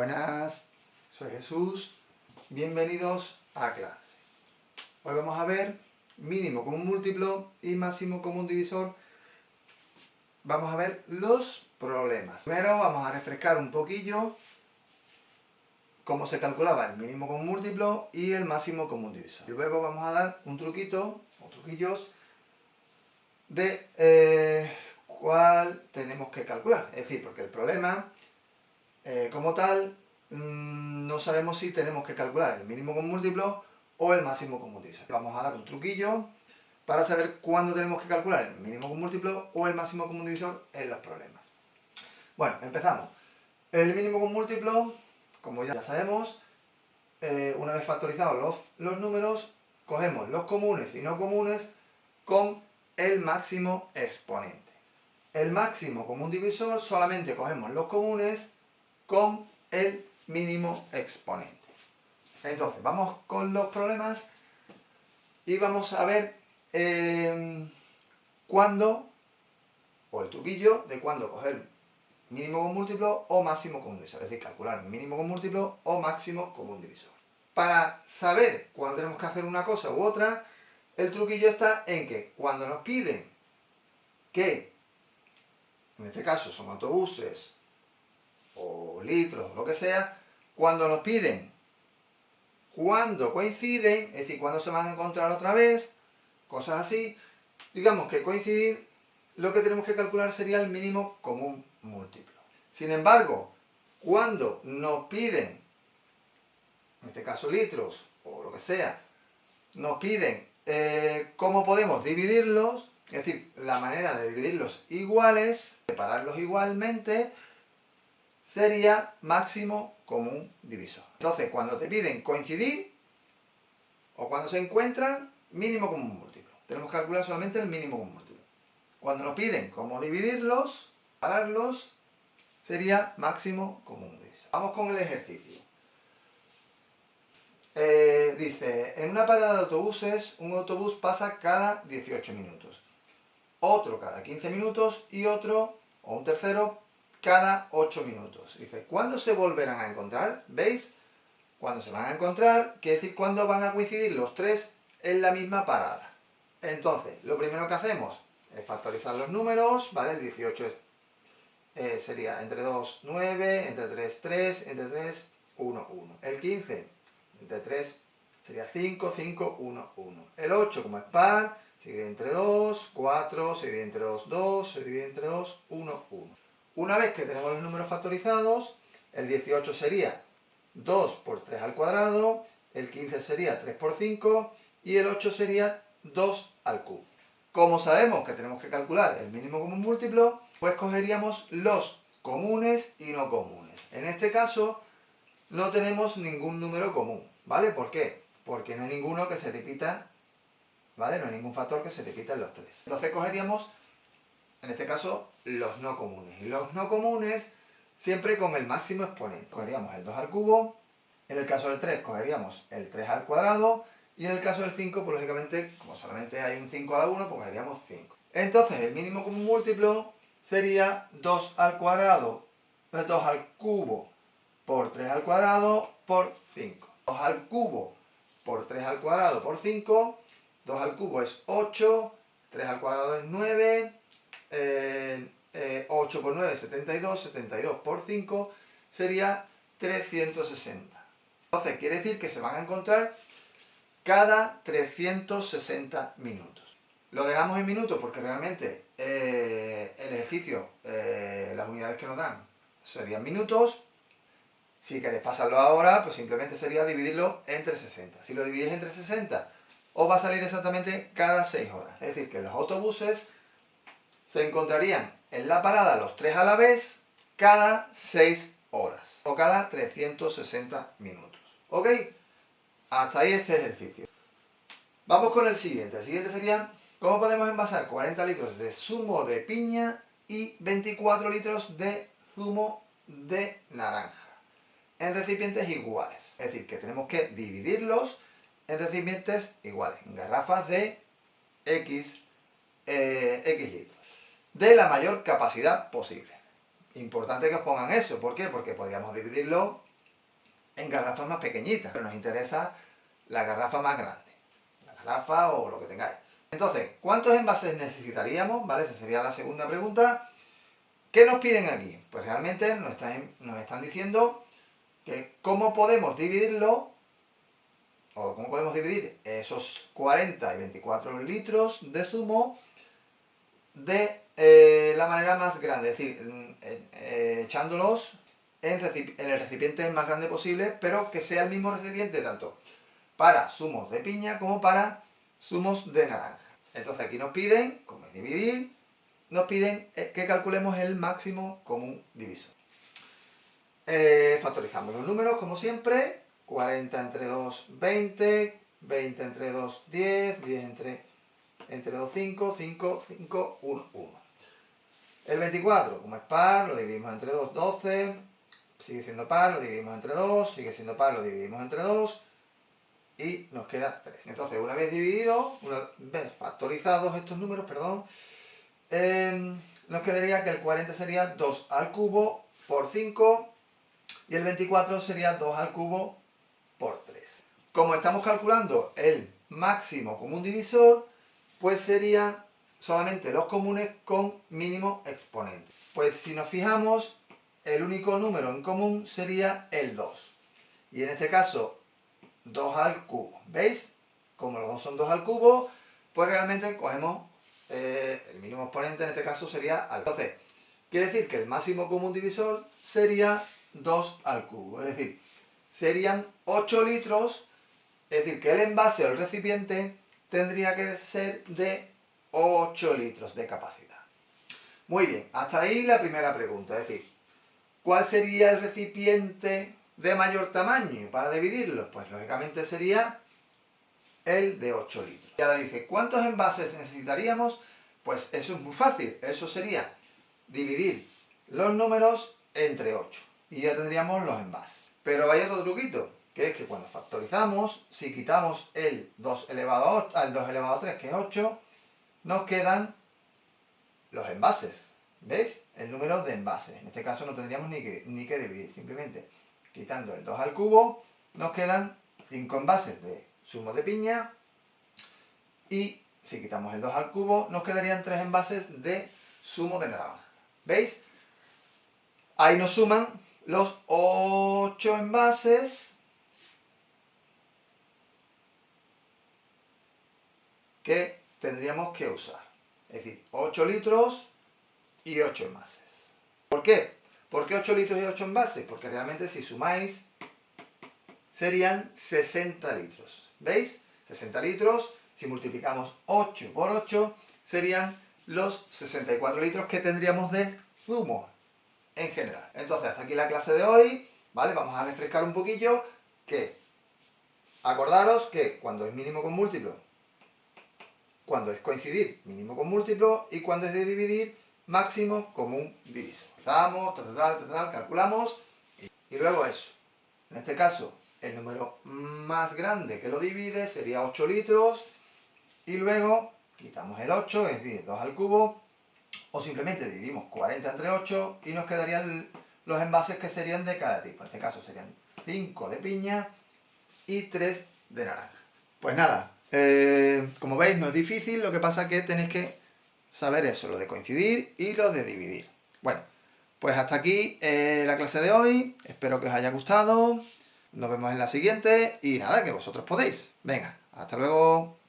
Buenas, soy Jesús, bienvenidos a clase. Hoy vamos a ver mínimo común múltiplo y máximo común divisor. Vamos a ver los problemas. Primero vamos a refrescar un poquillo cómo se calculaba el mínimo común múltiplo y el máximo común divisor. Y luego vamos a dar un truquito o truquillos de cuál tenemos que calcular. Es decir, porque el problema como tal no sabemos si tenemos que calcular el mínimo común múltiplo o el máximo común divisor. Vamos a dar un truquillo para saber cuándo tenemos que calcular el mínimo común múltiplo o el máximo común divisor en los problemas. Bueno, empezamos. El mínimo común múltiplo, como ya sabemos, una vez factorizados los números, cogemos los comunes y no comunes con el máximo exponente. El máximo común divisor solamente cogemos los comunes con el mínimo exponente. Entonces, vamos con los problemas y vamos a ver cuándo, o el truquillo de cuándo coger mínimo común múltiplo o máximo común divisor. Es decir, calcular mínimo común múltiplo o máximo común divisor. Para saber cuándo tenemos que hacer una cosa u otra, el truquillo está en que cuando nos piden que, en este caso son autobuses, o litros, o lo que sea, cuando nos piden cuándo coinciden, es decir, cuándo se van a encontrar otra vez, cosas así, digamos que coincidir, lo que tenemos que calcular sería el mínimo común múltiplo. Sin embargo, cuando nos piden, en este caso litros, o lo que sea, nos piden cómo podemos dividirlos, es decir, la manera de dividirlos iguales, separarlos igualmente, sería máximo común divisor. Entonces, cuando te piden coincidir, o cuando se encuentran, mínimo común múltiplo. Tenemos que calcular solamente el mínimo común múltiplo. Cuando nos piden cómo dividirlos, separarlos, sería máximo común divisor. Vamos con el ejercicio. Dice, en una parada de autobuses, un autobús pasa cada 18 minutos. Otro cada 15 minutos y otro, o un tercero, cada 8 minutos. Dice, ¿cuándo se volverán a encontrar? ¿Veis? Cuando se van a encontrar, quiere decir cuándo van a coincidir los tres en la misma parada. Entonces, lo primero que hacemos es factorizar los números, ¿vale? El 18 sería entre 2, 9, entre 3, 3, entre 3, 1, 1. El 15, entre 3, sería 5, 5, 1, 1. El 8, como es par, se divide entre 2, 4, se divide entre 2, 2, se divide entre 2, 1, 1. Una vez que tenemos los números factorizados, el 18 sería 2 por 3 al cuadrado, el 15 sería 3 por 5 y el 8 sería 2 al cubo. Como sabemos que tenemos que calcular el mínimo común múltiplo, pues cogeríamos los comunes y no comunes. En este caso no tenemos ningún número común, ¿vale? ¿Por qué? Porque no hay ninguno que se repita, ¿vale? No hay ningún factor que se repita en los tres. Entonces cogeríamos, en este caso, los no comunes. Y los no comunes siempre con el máximo exponente. Cogeríamos el 2 al cubo, en el caso del 3 cogeríamos el 3 al cuadrado, y en el caso del 5, pues lógicamente, como solamente hay un 5 a la 1, pues cogeríamos 5. Entonces, el mínimo común múltiplo sería 2 al cuadrado, 2 al cubo por 3 al cuadrado por 5. 2 al cubo por 3 al cuadrado por 5, 2 al cubo es 8, 3 al cuadrado es 9, 8 por 9 es 72, 72 por 5 sería 360. Entonces quiere decir que se van a encontrar cada 360 minutos. Lo dejamos en minutos porque realmente el ejercicio, las unidades que nos dan serían minutos. Si queréis pasarlo ahora, pues simplemente sería dividirlo entre 60. Si lo dividís entre 60, os va a salir exactamente cada 6 horas. Es decir, que los autobuses se encontrarían en la parada los tres a la vez cada 6 horas o cada 360 minutos. ¿Ok? Hasta ahí este ejercicio. Vamos con el siguiente. El siguiente sería, ¿cómo podemos envasar 40 litros de zumo de piña y 24 litros de zumo de naranja en recipientes iguales? Es decir, que tenemos que dividirlos en recipientes iguales, en garrafas de X litros, de la mayor capacidad posible. Importante que os pongan eso. ¿Por qué? Porque podríamos dividirlo en garrafas más pequeñitas, pero nos interesa la garrafa más grande, la garrafa o lo que tengáis. Entonces, ¿cuántos envases necesitaríamos? ¿Vale? Esa sería la segunda pregunta. ¿Qué nos piden aquí? Pues realmente nos están diciendo que cómo podemos dividirlo, o cómo podemos dividir esos 40 y 24 litros de zumo de la manera más grande, es decir, echándolos en el recipiente más grande posible, pero que sea el mismo recipiente tanto para zumos de piña como para zumos de naranja. Entonces aquí nos piden, como es dividir, nos piden que calculemos el máximo común divisor. Factorizamos los números como siempre. 40 entre 2, 20, 20 entre 2, 10, 10 entre 2, 5, 5, 5, 1, 1. El 24, como es par, lo dividimos entre 2, 12, sigue siendo par, lo dividimos entre 2, sigue siendo par, lo dividimos entre 2, y nos queda 3. Entonces, una vez dividido, una vez factorizados estos números, perdón, nos quedaría que el 40 sería 2 al cubo por 5, y el 24 sería 2 al cubo por 3. Como estamos calculando el máximo común divisor, pues serían solamente los comunes con mínimo exponente. Pues si nos fijamos, el único número en común sería el 2. Y en este caso, 2 al cubo. ¿Veis? Como los dos son 2 al cubo, pues realmente cogemos el mínimo exponente, en este caso sería al. Entonces, quiere decir que el máximo común divisor sería 2 al cubo. Es decir, serían 8 litros, es decir, que el envase o el recipiente tendría que ser de 8 litros de capacidad. Muy bien, hasta ahí la primera pregunta, es decir, ¿cuál sería el recipiente de mayor tamaño para dividirlo? Pues lógicamente sería el de 8 litros. Y ahora dice, ¿cuántos envases necesitaríamos? Pues eso es muy fácil, eso sería dividir los números entre 8 y ya tendríamos los envases. Pero hay otro truquito, que es que cuando factorizamos, si quitamos el 2 elevado a 8, al 2 elevado a 3, que es 8, nos quedan los envases. ¿Veis? El número de envases. En este caso no tendríamos ni que dividir. Simplemente quitando el 2 al cubo, nos quedan 5 envases de zumo de piña. Y si quitamos el 2 al cubo, nos quedarían 3 envases de zumo de naranja. ¿Veis? Ahí nos suman los 8 envases que tendríamos que usar. Es decir, 8 litros y 8 envases. ¿Por qué? ¿Por qué 8 litros y 8 envases? Porque realmente si sumáis serían 60 litros. ¿Veis? 60 litros, si multiplicamos 8 por 8, serían los 64 litros que tendríamos de zumo en general. Entonces, hasta aquí la clase de hoy, ¿vale? Vamos a refrescar un poquillo que acordaros que cuando es mínimo con múltiplo, cuando es coincidir, mínimo con múltiplo, y cuando es de dividir, máximo común divisor. Empezamos, calculamos, y luego eso. En este caso, el número más grande que lo divide sería 8 litros, y luego quitamos el 8, es decir, 2 al cubo, o simplemente dividimos 40 entre 8 y nos quedarían los envases que serían de cada tipo. En este caso serían 5 de piña y 3 de naranja. Pues nada, como veis no es difícil, lo que pasa es que tenéis que saber eso, lo de coincidir y lo de dividir. Bueno, pues hasta aquí la clase de hoy, espero que os haya gustado, nos vemos en la siguiente y nada, que vosotros podéis. Venga, hasta luego.